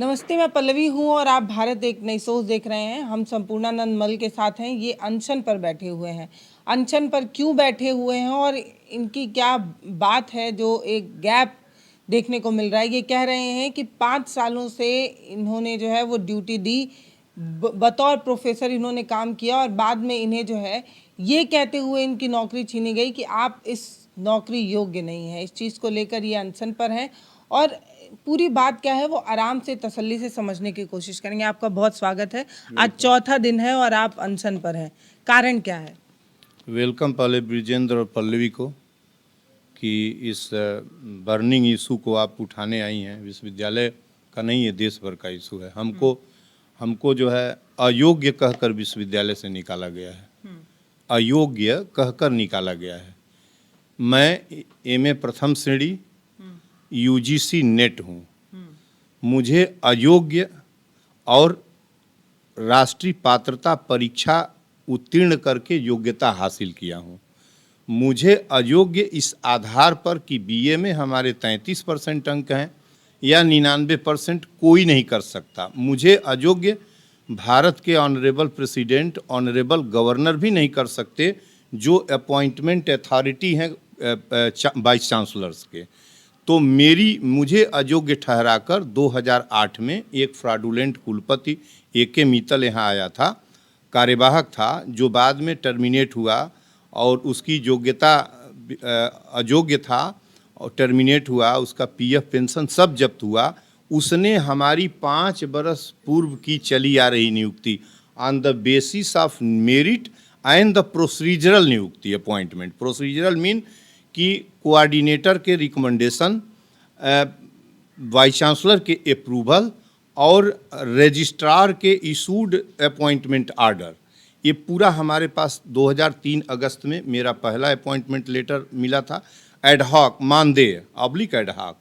नमस्ते, मैं पल्लवी हूँ और आप भारत एक नई सोच देख रहे हैं। हम संपूर्णानंद मल के साथ हैं। ये अनशन पर बैठे हुए हैं। अनशन पर क्यों बैठे हुए हैं और इनकी क्या बात है जो एक गैप देखने को मिल रहा है। ये कह रहे हैं कि 5 सालों से इन्होंने जो है वो ड्यूटी दी, बतौर प्रोफेसर इन्होंने काम किया और बाद में इन्हें जो है ये कहते हुए इनकी नौकरी छीनी गई कि आप इस नौकरी योग्य नहीं है। इस चीज़ को लेकर ये अनशन पर हैं और पूरी बात क्या है वो आराम से तसल्ली से समझने की कोशिश करेंगे। आपका बहुत स्वागत है। आज चौथा दिन है और आप अनशन पर हैं, कारण क्या है? वेलकम पहले ब्रिजेंद्र और पल्लवी को कि इस बर्निंग इशू को आप उठाने आई हैं। विश्वविद्यालय का नहीं, ये देश भर का इशू है। हमको जो है अयोग्य कहकर विश्वविद्यालय से निकाला गया है। अयोग्य कहकर निकाला गया है। मैं एमए प्रथम श्रेणी यूजीसी नेट हूँ। मुझे अयोग्य और राष्ट्रीय पात्रता परीक्षा उत्तीर्ण करके योग्यता हासिल किया हूँ। मुझे अयोग्य इस आधार पर कि बीए में हमारे 33% अंक हैं या 99% कोई नहीं कर सकता। मुझे अयोग्य भारत के ऑनरेबल प्रेसिडेंट, ऑनरेबल गवर्नर भी नहीं कर सकते, जो अपॉइंटमेंट अथॉरिटी हैं वाइस चांसलर्स के। तो मुझे अयोग्य ठहराकर 2008 में एक फ्रॉडुलेंट कुलपति ए.के. मित्तल यहाँ आया था, कार्यवाहक था, जो बाद में टर्मिनेट हुआ और उसकी योग्यता अयोग्य था और टर्मिनेट हुआ। उसका पीएफ पेंशन सब जब्त हुआ। उसने हमारी 5 बरस पूर्व की चली आ रही नियुक्ति on the basis of merit and the procedural नियुक्ति अपॉइंटमेंट। प्रोसीजरल मीन कि कोऑर्डिनेटर के रिकमेंडेशन, वाइस चांसलर के अप्रूवल और रजिस्ट्रार के इशूड अपॉइंटमेंट आर्डर, ये पूरा हमारे पास 2003 अगस्त में मेरा पहला अपॉइंटमेंट लेटर मिला था। एडहॉक मानदेय ऑब्लिक एडहॉक,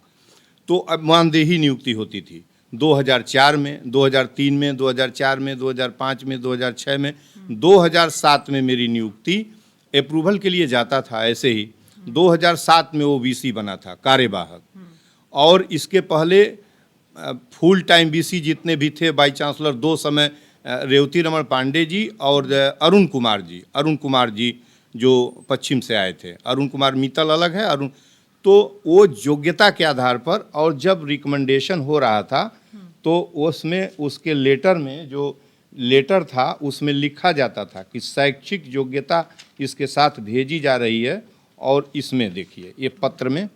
तो अब मानदेही नियुक्ति होती थी 2004 में, 2003 में, 2004 में, 2005 में, 2006 में, 2007 में मेरी नियुक्ति अप्रूवल के लिए जाता था। ऐसे ही 2007 में ओबीसी बना था कार्यवाहक। और इसके पहले फुल टाइम बीसी जितने भी थे वाइस चांसलर, 2 समय रेवती रमन पांडे जी और अरुण कुमार जी जो पश्चिम से आए थे। अरुण कुमार मित्तल अलग है, अरुण, तो वो योग्यता के आधार पर। और जब रिकमेंडेशन हो रहा था तो उसमें उसके लेटर में जो लेटर था उसमें लिखा जाता था कि शैक्षिक योग्यता इसके साथ भेजी जा रही है। और इसमें देखिए, ये पत्र में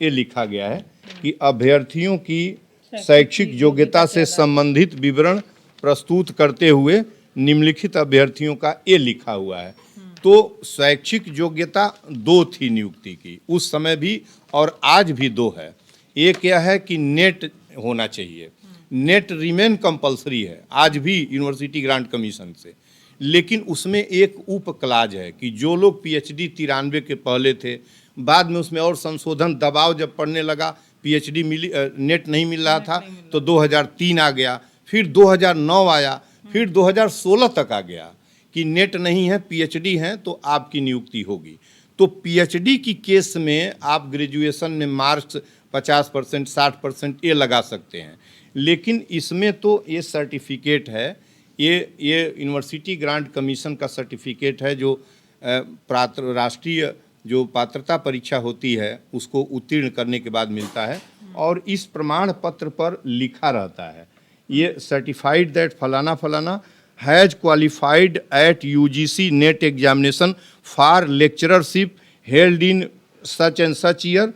ये लिखा गया है कि अभ्यर्थियों की शैक्षिक योग्यता से संबंधित विवरण प्रस्तुत करते हुए निम्नलिखित अभ्यर्थियों का ये लिखा हुआ है। तो शैक्षिक योग्यता 2 थी नियुक्ति की, उस समय भी और आज भी 2 है। एक क्या है कि नेट होना चाहिए, नेट रिमेन कंपलसरी है आज भी यूनिवर्सिटी ग्रांट कमीशन से। लेकिन उसमें एक उप क्लाज है कि जो लोग पीएचडी 93 के पहले थे, बाद में उसमें और संशोधन दबाव जब पड़ने लगा, पीएचडी नेट नहीं मिल रहा था, तो 2003 आ गया, फिर 2009 आया, फिर 2016 तक आ गया कि नेट नहीं है, पीएचडी है तो आपकी नियुक्ति होगी। तो पीएचडी की केस में आप ग्रेजुएशन में मार्क्स 50%, 60% ये लगा सकते हैं। लेकिन इसमें तो ये सर्टिफिकेट है, ये यूनिवर्सिटी ग्रांट कमीशन का सर्टिफिकेट है, जो राष्ट्रीय जो पात्रता परीक्षा होती है उसको उत्तीर्ण करने के बाद मिलता है। और इस प्रमाण पत्र पर लिखा रहता है, ये सर्टिफाइड दैट फलाना फलाना has qualified at UGC NET examination for lecturership held in such and such year,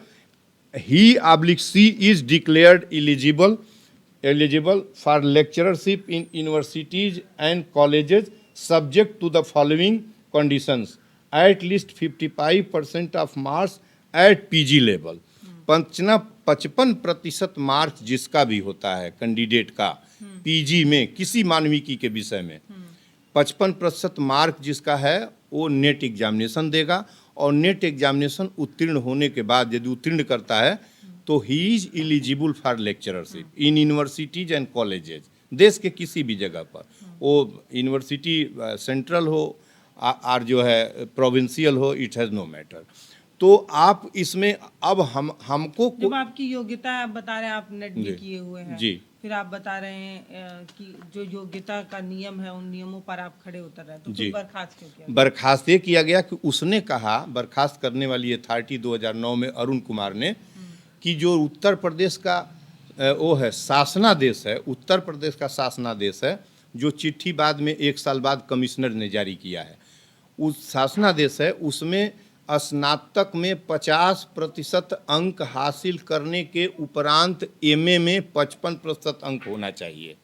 he/she is declared eligible for lecturership in universities and colleges subject to the following conditions: at least 55% of marks at PG level। 55% marks जिसका भी होता है candidate का PG में किसी मानविकी के विषय में, 55% मार्क जिसका है वो नेट एग्जामिनेशन देगा। और नेट एग्जामिनेशन उत्तीर्ण होने के बाद यदि उत्तीर्ण करता है तो he is eligible for lecturership in universities and colleges, देश के किसी भी जगह पर, वो यूनिवर्सिटी सेंट्रल हो और जो है प्रोविंशियल हो, इट हैज़ नो मैटर। तो आप इसमें अब हमको जब आपकी योग्यता आप बता रहे हैं, आप नेट भी किए हुए हैं जी, फिर आप बता रहे हैं कि जो योग्यता का नियम है उन नियमों पर आप खड़े उतर रहे हैं, तो फिर बर्खास्त क्यों किया? बर्खास्त ये किया गया कि उसने कहा, बर्खास्त करने वाली अथॉरिटी 2009 में अरुण कुमार ने, कि जो उत्तर प्रदेश का वो है शासनादेश है, उत्तर प्रदेश का शासनादेश है, जो चिट्ठी बाद में 1 साल बाद कमिश्नर ने जारी किया है, उस शासनादेश है, उसमें स्नातक में 50% अंक हासिल करने के उपरांत एमए में 55% अंक होना चाहिए।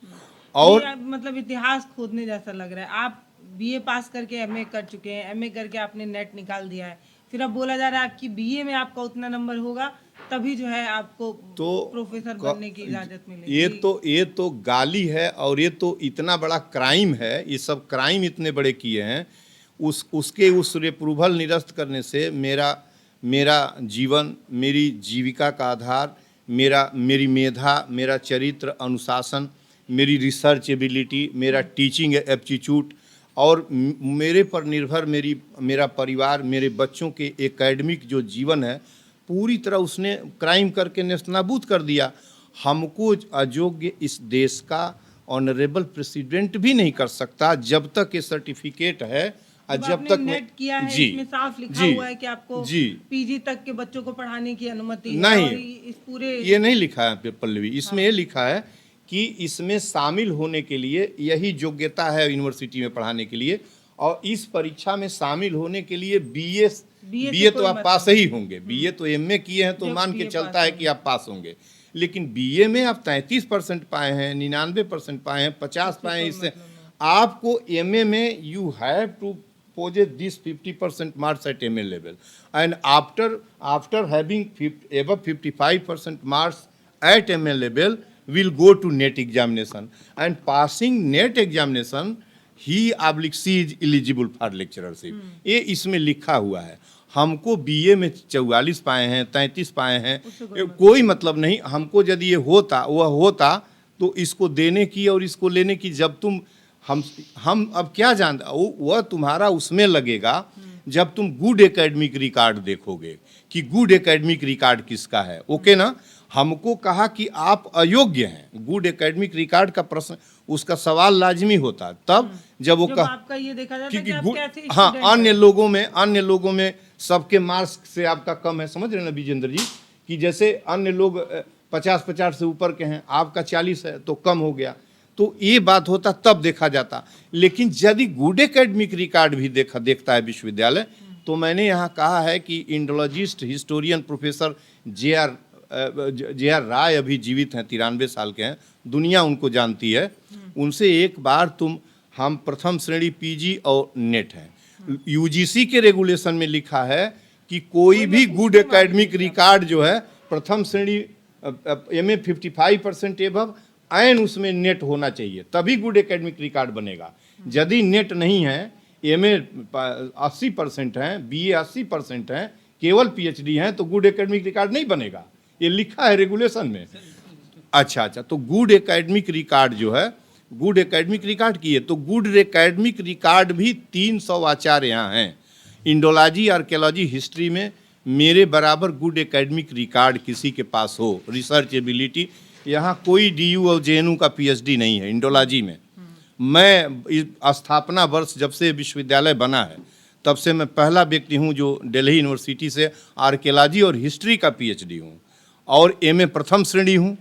और ये मतलब इतिहास खोदने जैसा लग रहा है। आप बीए पास करके एमए कर चुके हैं, एमए करके आपने नेट निकाल दिया है, फिर अब बोला जा रहा है आपकी बीए में आपका उतना नंबर होगा तभी जो है आपको तो प्रोफेसर बनने की इजाजत मिलेगी। ये तो गाली है, और ये तो इतना बड़ा क्राइम है, ये सब क्राइम इतने बड़े किए हैं। उसके उस अप्रूवल निरस्त करने से मेरा जीवन, मेरी जीविका का आधार, मेरी मेधा, मेरा चरित्र, अनुशासन, मेरी रिसर्च एबिलिटी, मेरा टीचिंग एप्टीट्यूड और मेरे पर निर्भर मेरा परिवार, मेरे बच्चों के एकेडमिक जो जीवन है, पूरी तरह उसने क्राइम करके नेस्तनाबूद कर दिया। हमको अयोग्य इस देश का ऑनरेबल प्रेसिडेंट भी नहीं कर सकता जब तक ये सर्टिफिकेट है, जब तक नेट किया है, जी इसमें साफ लिखा हुआ है कि आपको पीजी तक के बच्चों को पढ़ाने की अनुमति नहीं है, और इस पूरे ये नहीं लिखा है पल्लवी, इसमें ये लिखा है कि इसमें शामिल होने के लिए यही योग्यता है यूनिवर्सिटी में पढ़ाने के लिए, और इस परीक्षा में शामिल होने के लिए बीए तो आप पास ही होंगे, बीए तो एमए किए हैं तो मान के चलता है कि आप पास होंगे, लेकिन बीए में आप 33% पाए हैं, 99% पाए हैं, 50 पाए हैं, इससे आपको एमए में you have to possess this 50% marks at MA level, and after having above 55% marks at MA level will go to NET examination, and passing NET examination he/she is eligible for lecturership। ये इसमें लिखा हुआ है। हमको BA में 44 पाए हैं, 33 पाए हैं, कोई मतलब नहीं। हमको यदि ये होता तो इसको देने की और इसको लेने की, जब तुम हम अब क्या जानते, वह तुम्हारा उसमें लगेगा जब तुम गुड एकेडमिक रिकॉर्ड देखोगे कि गुड एकेडमिक रिकॉर्ड किसका है। ओके ना, हमको कहा कि आप अयोग्य हैं, गुड एकेडमिक रिकॉर्ड का प्रश्न, उसका सवाल लाजमी होता तब जब वो आपका ये देखा जाता है कि आप कैसे हाँ, अन्य लोगों में सबके मार्क्स से आपका कम है। समझ रहे ना विजेंद्र जी, कि जैसे अन्य लोग 50 से ऊपर के हैं, आपका 40 है तो कम हो गया, तो ये बात होता तब देखा जाता। लेकिन यदि गुड एकेडमिक रिकॉर्ड भी देखता है विश्वविद्यालय, तो मैंने यहाँ कहा है कि Indologist historian professor J R Rai अभी जीवित हैं, 93 साल के हैं, दुनिया उनको जानती है। उनसे एक बार हम प्रथम श्रेणी पीजी और नेट हैं। यूजीसी के रेगुलेशन में लिखा है कि कोई भी गुड एकेडमिक रिकॉर्ड जो है, प्रथम श्रेणी एमए 55% एबव एंड उसमें नेट होना चाहिए, तभी गुड एकेडमिक रिकॉर्ड बनेगा। यदि नेट नहीं है, एमए 80% हैं, बीए 80% हैं, केवल पीएचडी हैं, तो गुड एकेडमिक रिकॉर्ड नहीं बनेगा। ये लिखा है रेगुलेशन में। अच्छा, तो गुड एकेडमिक रिकॉर्ड जो है, गुड एकेडमिक रिकॉर्ड की है, तो गुड एकेडमिक रिकॉर्ड भी 300 आचार्य यहाँ हैं। इंडोलॉजी, आर्कियोलॉजी, हिस्ट्री में मेरे बराबर गुड एकेडमिक रिकॉर्ड किसी के पास हो, रिसर्च एबिलिटी, यहाँ कोई डीयू और जेएनयू का पीएचडी नहीं है इंडोलॉजी में। मैं स्थापना वर्ष जब से विश्वविद्यालय बना है तब से मैं पहला व्यक्ति हूँ जो दिल्ली यूनिवर्सिटी से आर्कियोलॉजी और हिस्ट्री का पीएचडी हूँ, और एमए प्रथम श्रेणी हूँ,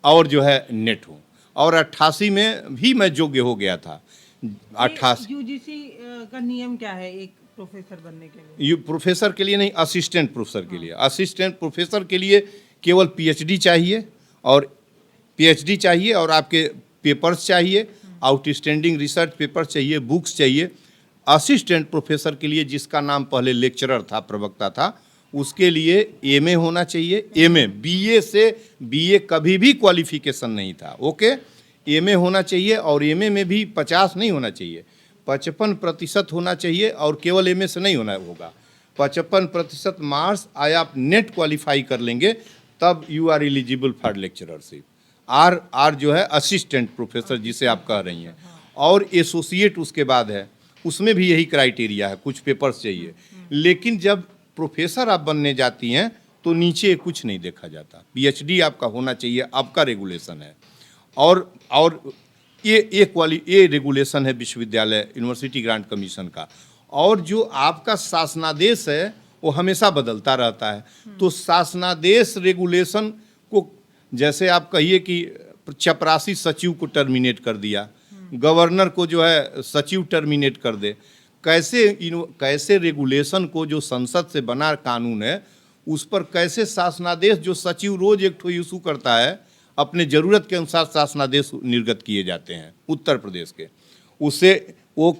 और जो है नेट हूँ, और 88 में भी मैं योग्य हो गया था। 88 यूजीसी का नियम क्या है एक प्रोफेसर बनने के लिए? प्रोफेसर के लिए नहीं, असिस्टेंट प्रोफेसर के लिए। असिस्टेंट प्रोफेसर के लिए केवल पीएचडी चाहिए, और आपके पेपर्स चाहिए, आउटस्टैंडिंग रिसर्च पेपर्स चाहिए, बुक्स चाहिए। असिस्टेंट प्रोफेसर के लिए जिसका नाम पहले लेक्चरर था, प्रवक्ता था, उसके लिए एमए होना चाहिए। एमए, बीए कभी भी क्वालिफिकेशन नहीं था। ओके, एमए होना चाहिए, और एमए में भी 50 नहीं होना चाहिए, 55% होना चाहिए, और केवल एमए से नहीं होगा। 55% मार्क्स आया आप नेट क्वालिफाई कर लेंगे, तब you are eligible for lecturership. आर जो है असिस्टेंट प्रोफेसर जिसे आप कह रही हैं, और एसोसिएट उसके बाद है, उसमें भी यही क्राइटेरिया है, कुछ पेपर्स चाहिए। लेकिन जब प्रोफेसर आप बनने जाती हैं तो नीचे कुछ नहीं देखा जाता, पीएचडी आपका होना चाहिए, आपका रेगुलेशन है। और ये रेगुलेशन है विश्वविद्यालय यूनिवर्सिटी ग्रांट कमीशन का। और जो आपका शासनादेश है वो हमेशा बदलता रहता है। तो शासनादेश रेगुलेशन को, जैसे आप कहिए कि चपरासी सचिव को टर्मिनेट कर दिया, गवर्नर को जो है सचिव टर्मिनेट कर दे, कैसे रेगुलेशन को जो संसद से बना कानून है उस पर कैसे शासनादेश, जो सचिव रोज एक ठो इशू करता है, अपने ज़रूरत के अनुसार शासनादेश निर्गत किए जाते हैं उत्तर प्रदेश के। उससे वो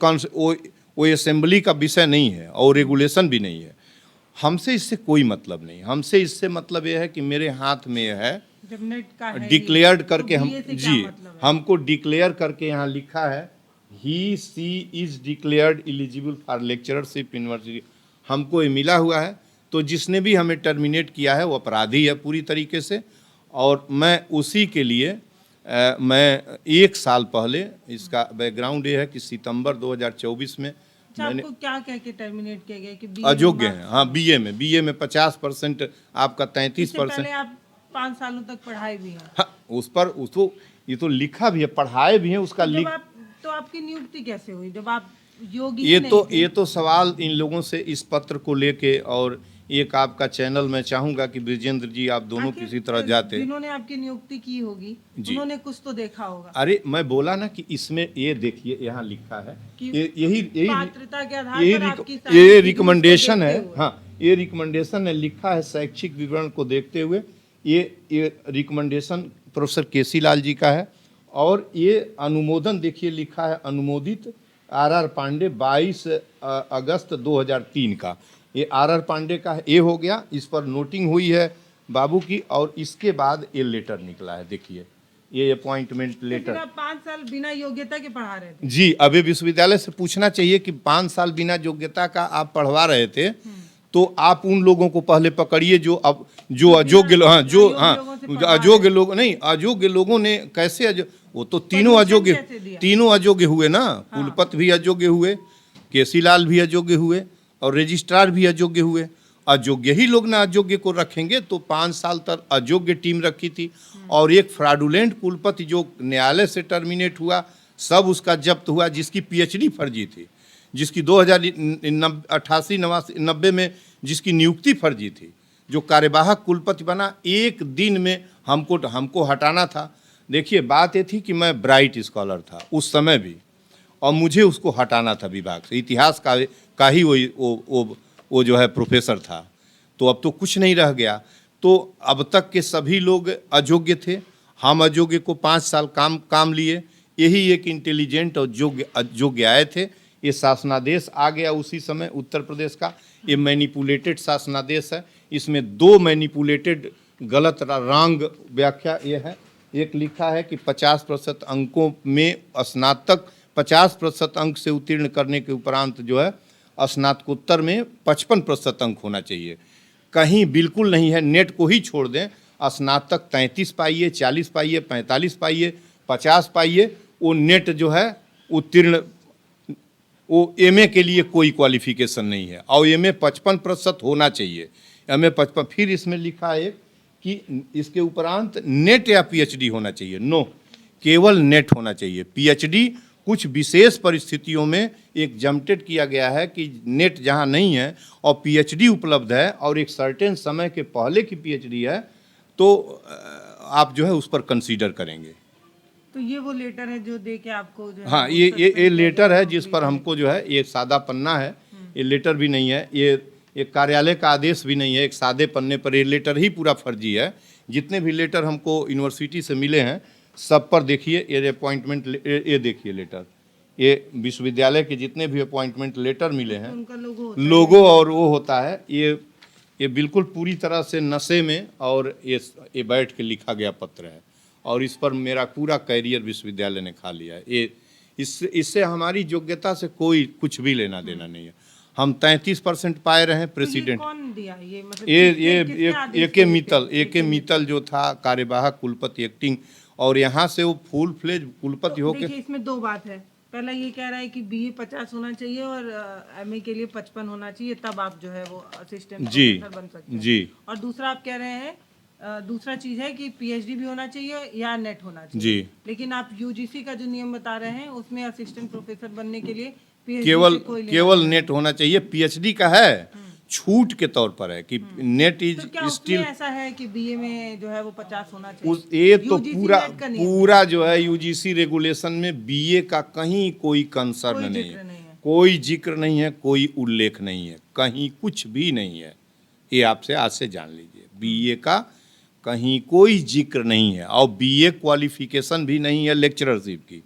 असेंबली का विषय नहीं है और रेगुलेशन भी नहीं है। हमसे इससे कोई मतलब नहीं। हमसे इससे मतलब ये है कि मेरे हाथ में है, जब नेट का है डिक्लेयर्ड करके तो हम BA से क्या जी मतलब है? हमको डिक्लेयर करके यहाँ लिखा है he she is declared eligible for lectureship university, हमको ये मिला हुआ है। तो जिसने भी हमें टर्मिनेट किया है वो अपराधी है पूरी तरीके से। और मैं उसी के लिए मैं 1 साल पहले, इसका बैकग्राउंड ये है कि सितंबर 2024 में मैंने, आपको क्या कह के टर्मिनेट किया गया कि BA अयोग्य हैं, हाँ बीए में 50%, आपका 33%। पहले आप 5 सालों तक पढ़ाए भी हैं। हाँ, उस पर उसको ये तो लिखा भी है, पढ़ाए भी हैं, उसका लिख। तो आपकी नियुक्ति कैसे हुई जब आप योगी ही नहीं थे? ये तो सवाल इन लोगों से इस पत्र को लेके, और एक आपका चैनल मैं चाहूंगा कि ब्रिजेंद्र जी आप दोनों किसी तरह जाते। जिन्होंने आपकी नियुक्ति की होगी उन्होंने कुछ तो देखा होगा। अरे मैं बोला ना कि इसमें ये देखिए यहाँ लिखा है, यही पात्रता के आधार पर आपकी ये रिकमेंडेशन है। हाँ, ये रिकमेंडेशन है, लिखा है शैक्षिक विवरण को देखते हुए। ये रिकमेंडेशन प्रोफेसर केसी लाल जी का है। और ये अनुमोदन देखिए लिखा है, अनुमोदित RR पांडे 22 अगस्त 2003 का। ये RR पांडे का ये हो गया, इस पर नोटिंग हुई है बाबू की। और इसके बाद ये लेटर निकला है, देखिए ये अपॉइंटमेंट लेटर। आप 5 साल बिना योग्यता के पढ़ा रहे थे? जी, अभी विश्वविद्यालय से पूछना चाहिए कि 5 साल बिना योग्यता का आप पढ़वा रहे थे, तो आप उन लोगों को पहले पकड़िए जो अयोग्य, अयोग्य लोग नहीं, अयोग्य लोगों ने कैसे वो तो तीनों अयोग्य हुए ना। कुलपति भी अयोग्य हुए, केसी लाल भी अयोग्य हुए और रजिस्ट्रार भी अयोग्य हुए। अयोग्य ही लोग ना अयोग्य को रखेंगे, तो 5 साल तक अयोग्य टीम रखी थी। और एक फ्रॉडुलेंट कुलपति जो न्यायालय से टर्मिनेट हुआ, सब उसका जब्त हुआ, जिसकी PhD फर्जी थी, जिसकी 1988-90 में जिसकी नियुक्ति फर्जी थी, जो कार्यवाहक कुलपति बना, 1 दिन में हमको हटाना था। देखिए बात ये थी कि मैं ब्राइट स्कॉलर था उस समय भी, और मुझे उसको हटाना था विभाग से। इतिहास का ही वो जो है प्रोफेसर था। तो अब तो कुछ नहीं रह गया। तो अब तक के सभी लोग अयोग्य थे, हम अयोग्य को 5 साल काम लिए। यही एक इंटेलिजेंट और योग्य आए थे। ये शासनादेश आ गया उसी समय उत्तर प्रदेश का। ये मैनिपुलेटेड शासनादेश है। इसमें 2 मैनिपुलेटेड गलत रॉन्ग व्याख्या ये है। एक लिखा है कि 50% अंकों में स्नातक 50% अंक से उत्तीर्ण करने के उपरांत जो है स्नातकोत्तर में 55% अंक होना चाहिए। कहीं बिल्कुल नहीं है, नेट को ही छोड़ दें, स्नातक 33 पाइए, 40 पाइए, 45 पाइए, 50 पाइए, वो नेट जो है उत्तीर्ण, वो MA के लिए कोई क्वालिफिकेशन नहीं है। और MA 55% होना चाहिए, MA 55। फिर इसमें लिखा है कि इसके उपरांत नेट या PhD होना चाहिए। नो, केवल नेट होना चाहिए। PhD कुछ विशेष परिस्थितियों में एग्जम्प्टेड किया गया है कि नेट जहां नहीं है और PhD उपलब्ध है और एक सर्टेन समय के पहले की PhD है, तो आप जो है उस पर कंसीडर करेंगे। तो ये वो लेटर है जो दे के आपको जो है, हाँ, ये लेटर है जिस पर हमको जो है, ये सादा पन्ना है, ये लेटर भी नहीं है, ये कार्यालय का आदेश भी नहीं है। एक सादे पन्ने पर ये लेटर ही पूरा फर्जी है। जितने भी लेटर हमको यूनिवर्सिटी से मिले हैं सब पर देखिए ये अपॉइंटमेंट, ये देखिए लेटर, ये विश्वविद्यालय के जितने भी अपॉइंटमेंट लेटर मिले हैं, उनका लोगो और वो होता है, ये बिल्कुल पूरी तरह से नशे में, और ये बैठ के लिखा गया पत्र है। और इस पर मेरा पूरा कैरियर विश्वविद्यालय ने खा लिया है। इससे हमारी योग्यता से कोई कुछ भी लेना देना नहीं है। हम 33% पाए रहे प्रेसिडेंट। कौन दिया ये, मतलब AK मित्तल जो था कार्यवाहक कुलपति एक्टिंग, और यहाँ से वो फुल फ्लेज कुलपति हो के। इसमें 2 बात है। पहला ये कह रहा है कि BA 50 होना चाहिए और MA के लिए 55 होना चाहिए, तब आप जो है वो असिस्टेंट प्रोफेसर बन सकते हैं। जी। और दूसरा आप कह रहे हैं दूसरा चीज है कि पीएचडी भी होना चाहिए या नेट होना चाहिए जी। लेकिन आप यूजीसी का जो नियम बता रहे हैं उसमें असिस्टेंट प्रोफेसर बनने के लिए पीएचडी केवल से कोई लेना केवल देना नेट होना चाहिए। पीएचडी का है छूट के तौर पर है कि नेट नहीं। इज तो क्या उसमें स्टिल ऐसा है कि बीए में जो है वो 50 होना चाहिए? उस ये तो UGC पूरा नेट का नियम पूरा जो है यूजीसी रेगुलेशन में बीए का कहीं कोई कंसर्न कोई नहीं जिक्र है, नहीं है। कोई जिक्र नहीं है, कोई उल्लेख नहीं है, कहीं कुछ भी नहीं है। ये आपसे आज से जान लीजिए, बीए का कहीं कोई जिक्र नहीं है और बीए क्वालिफिकेशन भी नहीं है लेक्चरशिप की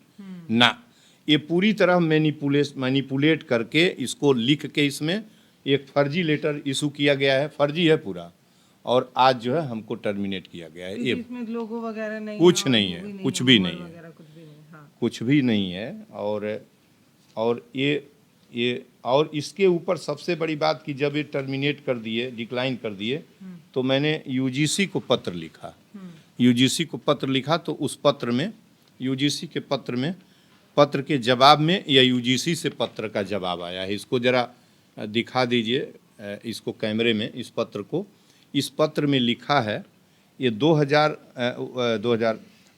ना। ये पूरी तरह मैनिपुलेट करके इसको लिख के इसमें एक फर्जी लेटर इशू किया गया है, फर्जी है पूरा, और आज जो है हमको टर्मिनेट किया गया है। ये इसमें लोगो वगैरह नहीं कुछ और नहीं वो है, भी कुछ भी नहीं नंबर है, वगैरह कुछ भी नहीं। हाँ। कुछ भी नहीं है। और ये और इसके ऊपर सबसे बड़ी बात कि जब ये टर्मिनेट कर दिए, डिक्लाइन कर दिए, तो मैंने यूजीसी को पत्र लिखा। यूजीसी को पत्र लिखा तो उस पत्र में, यूजीसी के पत्र के जवाब में या यूजीसी से पत्र का जवाब आया है। इसको जरा दिखा दीजिए इसको कैमरे में, इस पत्र को। इस पत्र में लिखा है, ये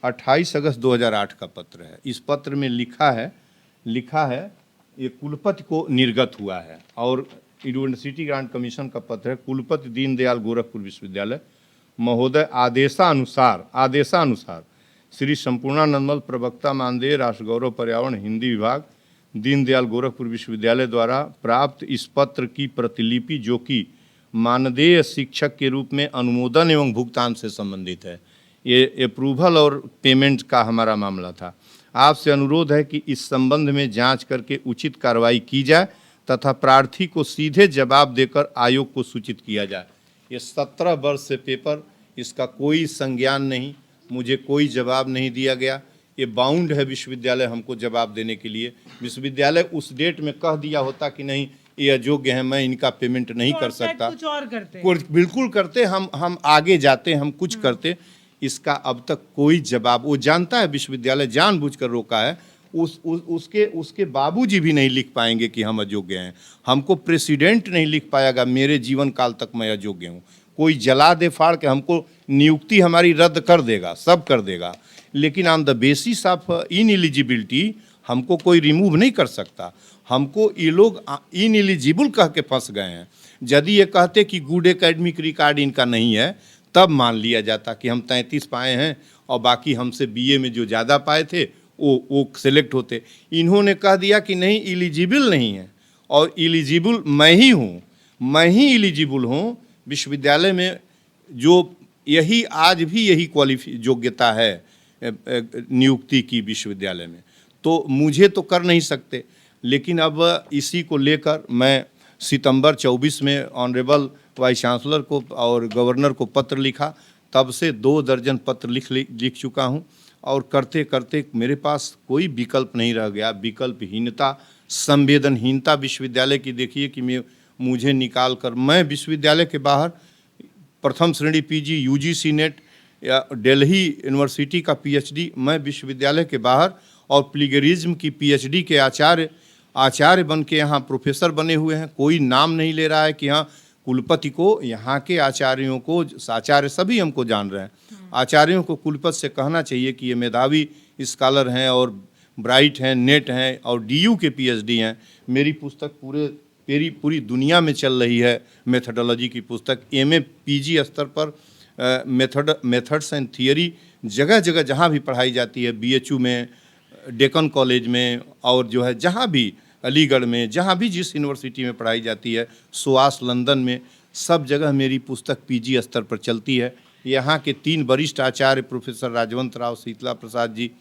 28 अगस्त 2008 का पत्र है। इस पत्र में लिखा है ये कुलपति को निर्गत हुआ है और यूनिवर्सिटी ग्रांट कमीशन का पत्र है। कुलपति दीनदयाल गोरखपुर विश्वविद्यालय महोदय आदेशानुसार श्री संपूर्णानंद प्रवक्ता मानदेय राष्ट्र गौरव पर्यावरण हिंदी विभाग दीनदयाल गोरखपुर विश्वविद्यालय द्वारा प्राप्त इस पत्र की प्रतिलिपि जो कि मानदेय शिक्षक के रूप में अनुमोदन एवं भुगतान से संबंधित है। ये अप्रूवल और पेमेंट का हमारा मामला था। आपसे अनुरोध है कि इस संबंध में जांच करके उचित कार्रवाई की जाए तथा प्रार्थी को सीधे जवाब देकर आयोग को सूचित किया जाए। ये 17 वर्ष से पेपर, इसका कोई संज्ञान नहीं, मुझे कोई जवाब नहीं दिया गया। ये बाउंड है विश्वविद्यालय हमको जवाब देने के लिए। विश्वविद्यालय उस डेट में कह दिया होता कि नहीं ये अयोग्य है, मैं इनका पेमेंट नहीं कर सकता, कुछ और करते बिल्कुल करते, हम आगे जाते, हम कुछ करते। इसका अब तक कोई जवाब, वो जानता है विश्वविद्यालय जानबूझकर रोका है, उसके बाबूजी भी नहीं लिख पाएंगे कि हम अयोग्य हैं। हमको प्रेसिडेंट नहीं लिख पाएगा मेरे जीवन काल तक मैं अयोग्य हूँ। कोई जला दे फाड़ के हमको नियुक्ति हमारी रद्द कर देगा, सब कर देगा, लेकिन ऑन द बेसिस ऑफ इनएलिजिबिलिटी हमको कोई रिमूव नहीं कर सकता। हमको ये लोग इनएलिजिबल कह के फंस गए हैं। यदि ये कहते कि गुड एकेडमिक रिकॉर्ड इनका नहीं है तब मान लिया जाता कि हम 33 पाए हैं और बाकी हमसे बीए में जो ज़्यादा पाए थे वो सेलेक्ट होते। इन्होंने कह दिया कि नहीं एलिजिबल नहीं है, और एलिजिबल मैं ही हूँ, मैं ही एलिजिबल हूँ। विश्वविद्यालय में जो यही आज भी यही योग्यता है नियुक्ति की विश्वविद्यालय में, तो मुझे तो कर नहीं सकते। लेकिन अब इसी को लेकर मैं सितंबर 24 में ऑनरेबल वाइस चांसलर को और गवर्नर को पत्र लिखा। तब से 2 दर्जन पत्र लिख चुका हूँ और करते करते मेरे पास कोई विकल्प नहीं रह गया। विकल्पहीनता, संवेदनहीनता विश्वविद्यालय की देखिए कि मुझे निकाल कर मैं विश्वविद्यालय के बाहर प्रथम श्रेणी पीजी, यूजीसी नेट या दिल्ली यूनिवर्सिटी का पीएचडी, मैं विश्वविद्यालय के बाहर, और प्लेगरिज्म की पीएचडी के आचार्य बन के यहाँ प्रोफेसर बने हुए हैं। कोई नाम नहीं ले रहा है कि हाँ कुलपति को, यहाँ के आचार्यों को, आचार्य सभी हमको जान रहे हैं, आचार्यों को कुलपति से कहना चाहिए कि ये मेधावी स्कॉलर हैं और ब्राइट हैं, नेट हैं और डीयू के पीएचडी हैं। मेरी पुस्तक पूरी दुनिया में चल रही है, मेथडोलॉजी की पुस्तक, एमए पीजी स्तर पर मेथड्स एंड थियरी जगह जगह जहाँ भी पढ़ाई जाती है, बीएचयू में, डेक्कन कॉलेज में, और जो है जहाँ भी अलीगढ़ में, जहाँ भी जिस यूनिवर्सिटी में पढ़ाई जाती है, सुहास लंदन में, सब जगह मेरी पुस्तक पीजी स्तर पर चलती है। यहाँ के 3 वरिष्ठ आचार्य प्रोफेसर राजवंत राव, शीतला प्रसाद जी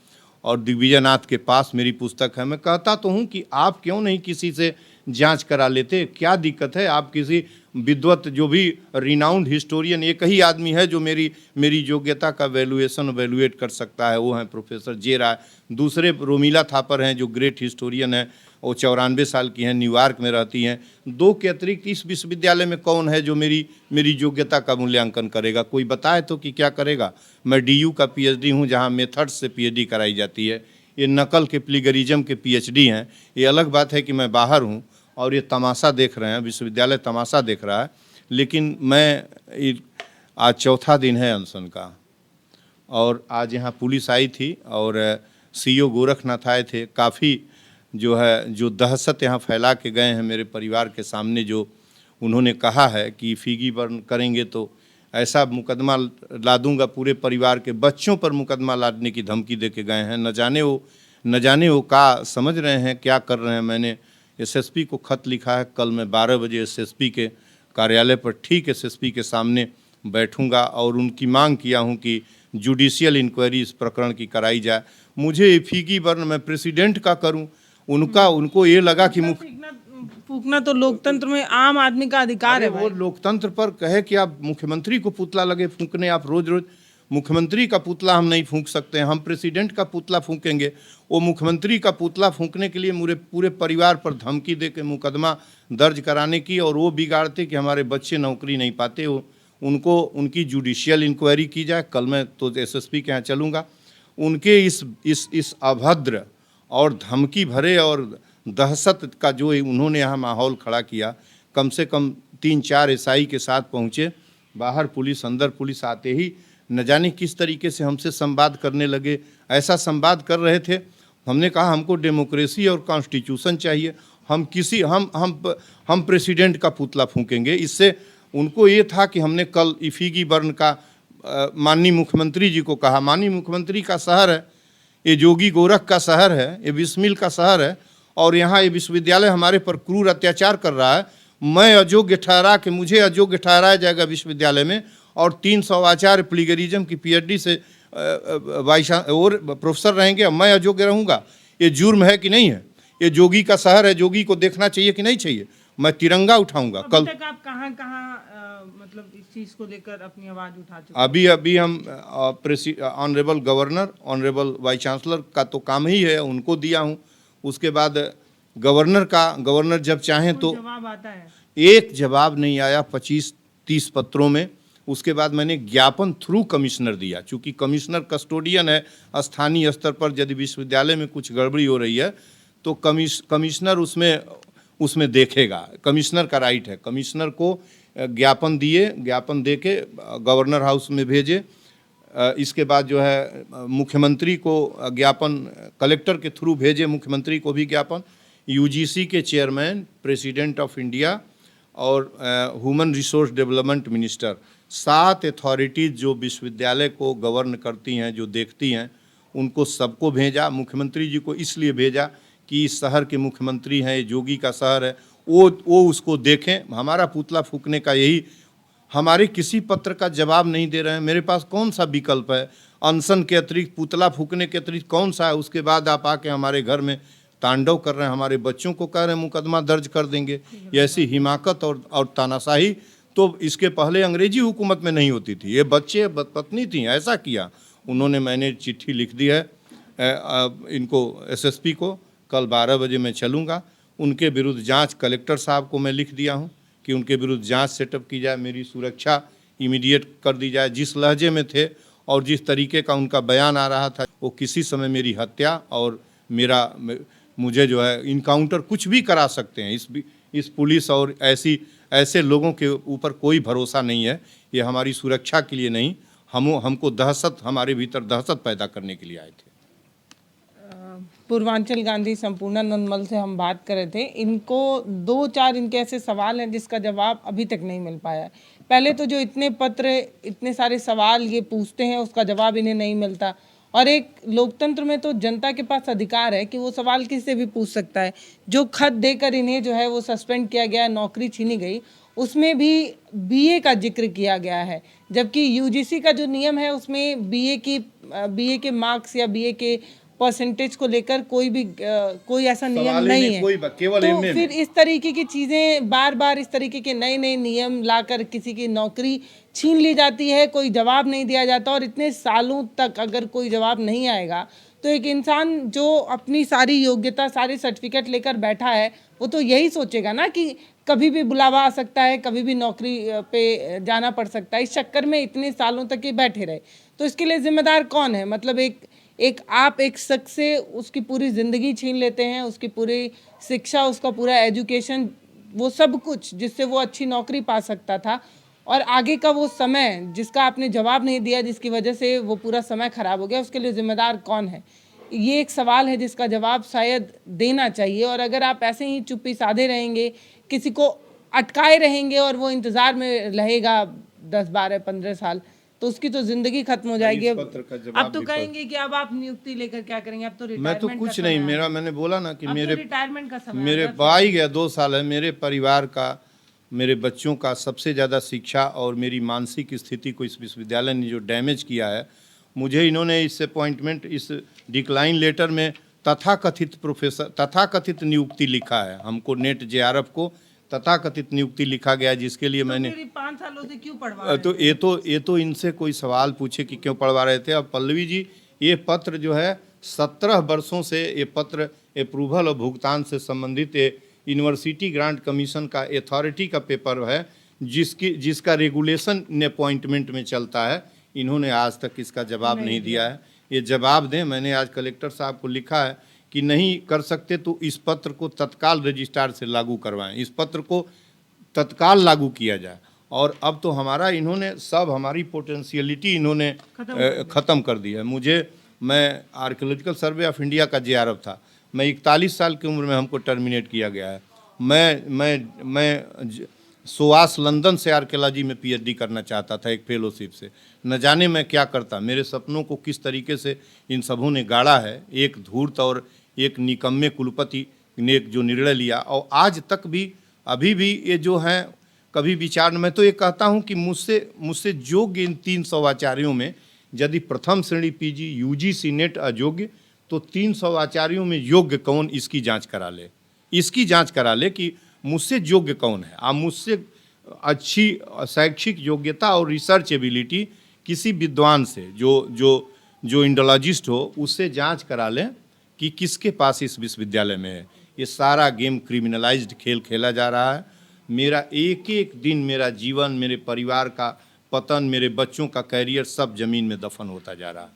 और दिग्विजयनाथ के पास मेरी पुस्तक है। मैं कहता तो हूँ कि आप क्यों नहीं किसी से जांच करा लेते, क्या दिक्कत है? आप किसी विद्वत, जो भी रिनाउंड हिस्टोरियन, एक ही आदमी है जो मेरी योग्यता का वैल्यूएट कर सकता है, वो हैं प्रोफेसर जे राय। दूसरे रोमिला थापर हैं जो ग्रेट हिस्टोरियन है, वो 94 साल की हैं, न्यूयॉर्क में रहती हैं। 2 के अतिरिक्त इस विश्वविद्यालय में कौन है जो मेरी योग्यता का मूल्यांकन करेगा? कोई बताए तो कि क्या करेगा। मैं डीयू का पीएचडी हूँ जहाँ मेथड्स से पीएचडी कराई जाती है। ये नकल के प्लेगरिज्म के पीएचडी हैं। ये अलग बात है कि मैं बाहर हूँ और ये तमाशा देख रहे हैं, विश्वविद्यालय तमाशा देख रहा है, लेकिन मैं आज चौथा दिन है अनशन का। और आज यहाँ पुलिस आई थी और सीईओ गोरखनाथ आए थे। काफ़ी जो है जो दहशत यहाँ फैला के गए हैं मेरे परिवार के सामने, जो उन्होंने कहा है कि फीगी बर्न करेंगे तो ऐसा मुकदमा ला दूंगा, पूरे परिवार के बच्चों पर मुकदमा लादने की धमकी दे के गए हैं। न जाने वो का समझ रहे हैं, क्या कर रहे हैं। मैंने एसएसपी को खत लिखा है। कल मैं 12 बजे एसएसपी के कार्यालय पर ठीक एसएसपी के सामने बैठूंगा और उनकी मांग किया हूं कि जुडिशियल इंक्वायरी इस प्रकरण की कराई जाए। मुझे फीगी बर्न मैं प्रेसिडेंट का करूं, उनको ये लगा कि फूकना तो लोकतंत्र में आम आदमी का अधिकार है वो लोकतंत्र पर कहे कि आप मुख्यमंत्री को पुतला लगे फूंकने, आप रोज रोज मुख्यमंत्री का पुतला हम नहीं फूंक सकते हैं, हम प्रेसिडेंट का पुतला फूंकेंगे। वो मुख्यमंत्री का पुतला फूंकने के लिए मुझे पूरे परिवार पर धमकी दे के मुकदमा दर्ज कराने की, और वो बिगाड़ते कि हमारे बच्चे नौकरी नहीं पाते। वो उनकी जुडिशियल इंक्वायरी की जाए। कल मैं तो एसएसपी के यहाँ चलूँगा। उनके इस अभद्र और धमकी भरे और दहशत का जो उन्होंने यहाँ माहौल खड़ा किया, कम से कम 3-4 एसआई के साथ पहुँचे, बाहर पुलिस अंदर पुलिस, आते ही न जाने किस तरीके से हमसे संवाद करने लगे। ऐसा संवाद कर रहे थे, हमने कहा हमको डेमोक्रेसी और कॉन्स्टिट्यूशन चाहिए, हम प्रेसिडेंट का पुतला फूंकेंगे। इससे उनको ये था कि हमने कल फीगी बर्न का माननीय मुख्यमंत्री जी को कहा। माननीय मुख्यमंत्री का शहर है ये, जोगी गोरख का शहर है ये, बिस्मिल का शहर है, और यहाँ ये विश्वविद्यालय हमारे पर क्रूर अत्याचार कर रहा है। मैं अयोग्य ठहरा के, मुझे अयोग्य ठहराया जाएगा विश्वविद्यालय में, और 300 आचार्य प्लेगरिज्म की पीएचडी से और प्रोफेसर रहेंगे, मैं अयोग्य रहूँगा। ये जुर्म है कि नहीं है? ये जोगी का शहर है, जोगी को देखना चाहिए कि नहीं चाहिए? मैं तिरंगा उठाऊंगा। कल तक आप कहाँ मतलब इस चीज़ को लेकर अपनी आवाज़ उठा चुके? अभी हम honourable governor, honourable vice chancellor का तो काम ही है, उनको दिया हूँ। उसके बाद गवर्नर जब चाहें तो जवाब आता है? एक जवाब नहीं आया 25-30 पत्रों में। उसके बाद मैंने ज्ञापन थ्रू कमिश्नर दिया, चूँकि कमिश्नर कस्टोडियन है स्थानीय स्तर पर। यदि विश्वविद्यालय में कुछ गड़बड़ी हो रही है तो कमिश्नर उसमें देखेगा, कमिश्नर का राइट है। कमिश्नर को ज्ञापन दिए, ज्ञापन दे के गवर्नर हाउस में भेजे। इसके बाद जो है मुख्यमंत्री को ज्ञापन कलेक्टर के थ्रू भेजे, मुख्यमंत्री को भी ज्ञापन। यूजीसी के चेयरमैन, प्रेसिडेंट ऑफ इंडिया और human resource development minister, 7 authorities जो विश्वविद्यालय को गवर्न करती हैं, जो देखती हैं, उनको सबको भेजा। मुख्यमंत्री जी को इसलिए भेजा कि इस शहर के मुख्यमंत्री हैं, ये जोगी का शहर है, वो उसको देखें। हमारा पुतला फूंकने का यही, हमारे किसी पत्र का जवाब नहीं दे रहे हैं। मेरे पास कौन सा विकल्प है? अनशन के अतिरिक्त, पुतला फूंकने के अतिरिक्त कौन सा है? उसके बाद आप आके हमारे घर में तांडव कर रहे हैं, हमारे बच्चों को कह रहे हैं मुकदमा दर्ज कर देंगे। ये ऐसी हिमाकत और तानाशाही तो इसके पहले अंग्रेजी हुकूमत में नहीं होती थी। ये बच्चे पत्नी थी, ऐसा किया उन्होंने। मैंने चिट्ठी लिख दी है इनको, एसएसपी को। कल 12 बजे मैं चलूँगा। उनके विरुद्ध जांच, कलेक्टर साहब को मैं लिख दिया हूं कि उनके विरुद्ध जांच सेटअप की जाए, मेरी सुरक्षा इमीडिएट कर दी जाए। जिस लहजे में थे और जिस तरीके का उनका बयान आ रहा था, वो किसी समय मेरी हत्या और मुझे जो है इनकाउंटर कुछ भी करा सकते हैं। इस पुलिस और ऐसे लोगों के ऊपर कोई भरोसा नहीं है। ये हमारी सुरक्षा के लिए नहीं, हमको दहशत, हमारे भीतर दहशत पैदा करने के लिए आए थे। पूर्वांचल गांधी संपूर्णानंद मल से हम बात कर रहे थे। इनको 2-4 इनके ऐसे सवाल हैं जिसका जवाब अभी तक नहीं मिल पाया है। पहले तो जो इतने पत्र, इतने सारे सवाल ये पूछते हैं, उसका जवाब इन्हें नहीं मिलता। और एक लोकतंत्र में तो जनता के पास अधिकार है कि वो सवाल किसी से भी पूछ सकता है। जो खत देकर इन्हें जो है वो सस्पेंड किया गया, नौकरी छीनी गई, उसमें भी बीए का जिक्र किया गया है, जबकि यूजीसी का जो नियम है उसमें बीए के मार्क्स या बीए के परसेंटेज को लेकर कोई ऐसा नियम नहीं है। तो फिर इस तरीके की चीज़ें बार इस तरीके के नए नियम लाकर किसी की नौकरी छीन ली जाती है, कोई जवाब नहीं दिया जाता। और इतने सालों तक अगर कोई जवाब नहीं आएगा तो एक इंसान जो अपनी सारी योग्यता, सारे सर्टिफिकेट लेकर बैठा है, वो तो यही सोचेगा ना कि कभी भी बुलावा आ सकता है, कभी भी नौकरी पे जाना पड़ सकता है। इस चक्कर में इतने सालों तक ये बैठे रहे, तो इसके लिए जिम्मेदार कौन है? मतलब आप एक शख्स से उसकी पूरी ज़िंदगी छीन लेते हैं, उसकी पूरी शिक्षा, उसका पूरा एजुकेशन, वो सब कुछ जिससे वो अच्छी नौकरी पा सकता था, और आगे का वो समय जिसका आपने जवाब नहीं दिया, जिसकी वजह से वो पूरा समय खराब हो गया, उसके लिए जिम्मेदार कौन है? ये एक सवाल है जिसका जवाब शायद देना चाहिए। और अगर आप ऐसे ही चुप्पी साधे रहेंगे, किसी को अटकाए रहेंगे और वो इंतज़ार में रहेगा 10, 12, 15 साल, तो उसकी तो ज़िंदगी खत्म हो जाएगी। इस पत्र का जवाब अब तो भी कहेंगे कि अब आप नियुक्ति लेकर क्या करेंगे? अब तो मैं तो रिटायरमेंट कुछ का नहीं, समय मेरा आ मैंने बोला ना कि अब तो मेरे रिटायरमेंट का समय आ मेरे गया। पा ही गया 2 साल है। मेरे परिवार का, मेरे बच्चों का सबसे ज़्यादा शिक्षा और मेरी मानसिक स्थिति को इस विश्वविद्यालय ने जो डैमेज किया है, मुझे इन्होंने इस अपॉइंटमेंट, इस डिक्लाइन लेटर में तथाकथित नियुक्ति लिखा है। हमको नेट जेआरएफ को तथाकथित नियुक्ति लिखा गया, जिसके लिए मैंने फिर 5 सालों से क्यों पढ़वा रहे तो ये तो इनसे कोई सवाल पूछे कि क्यों पढ़वा रहे थे। अब पल्लवी जी, ये पत्र जो है 17 वर्षों से ये पत्र अप्रूवल और भुगतान से संबंधित यूनिवर्सिटी ग्रांट कमीशन का अथॉरिटी का पेपर है, जिसका रेगुलेशन अपॉइंटमेंट में चलता है। इन्होंने आज तक इसका जवाब नहीं दिया है। ये जवाब दें। मैंने आज कलेक्टर साहब को लिखा है कि नहीं कर सकते तो इस पत्र को तत्काल रजिस्ट्रार से लागू करवाएं, इस पत्र को तत्काल लागू किया जाए। और अब तो हमारा इन्होंने सब हमारी पोटेंशियलिटी इन्होंने ख़त्म कर दी है। मैं आर्कियोलॉजिकल सर्वे ऑफ इंडिया का जेआरएफ था। मैं 41 साल की उम्र में हमको टर्मिनेट किया गया है। मैं सोआस लंदन से आर्कियोलॉजी में पीएचडी करना चाहता था एक फेलोशिप से। न जाने मैं क्या करता, मेरे सपनों को किस तरीके से इन सबों ने गाड़ा है। एक धूर्त और एक निकम्मे कुलपति ने जो निर्णय लिया, और आज तक भी अभी भी ये जो हैं कभी विचार। मैं तो ये कहता हूँ कि मुझसे योग्य इन 300 आचार्यों में यदि प्रथम श्रेणी पीजी यूजीसी नेट अयोग्य, तो 300 आचार्यों में योग्य कौन, इसकी जांच करा ले कि मुझसे योग्य कौन है। आप मुझसे अच्छी शैक्षिक योग्यता और रिसर्च एबिलिटी किसी विद्वान से जो इंडोलॉजिस्ट हो, उससे जांच करा लें कि किसके पास इस विश्वविद्यालय में है। ये सारा गेम क्रिमिनलाइज्ड खेल खेला जा रहा है। मेरा एक एक दिन, मेरा जीवन, मेरे परिवार का पतन, मेरे बच्चों का कैरियर सब जमीन में दफन होता जा रहा है।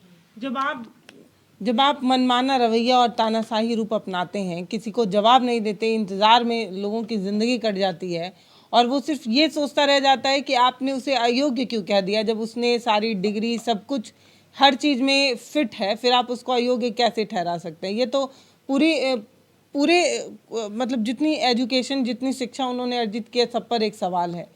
जब आप मनमाना रवैया और तानाशाही रूप अपनाते हैं, किसी को जवाब नहीं देते, इंतज़ार में लोगों की ज़िंदगी कट जाती है और वो सिर्फ ये सोचता रह जाता है कि आपने उसे अयोग्य क्यों कह दिया, जब उसने सारी डिग्री सब कुछ हर चीज़ में फिट है, फिर आप उसको अयोग्य कैसे ठहरा सकते हैं? ये तो पूरे मतलब जितनी एजुकेशन, जितनी शिक्षा उन्होंने अर्जित किया, सब पर एक सवाल है।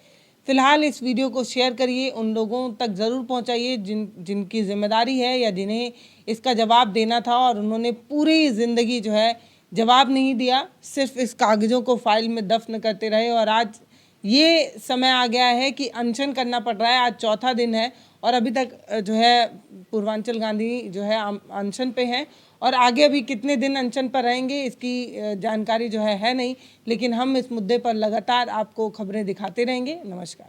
फिलहाल इस वीडियो को शेयर करिए, उन लोगों तक ज़रूर पहुंचाइए जिनकी जिम्मेदारी है या जिन्हें इसका जवाब देना था और उन्होंने पूरी ज़िंदगी जो है जवाब नहीं दिया, सिर्फ इस कागज़ों को फाइल में दफन करते रहे। और आज ये समय आ गया है कि अनशन करना पड़ रहा है। आज चौथा दिन है और अभी तक जो है पूर्वांचल गांधी जो है अनशन पे हैं, और आगे अभी कितने दिन अनशन पर रहेंगे इसकी जानकारी जो है नहीं, लेकिन हम इस मुद्दे पर लगातार आपको खबरें दिखाते रहेंगे। नमस्कार।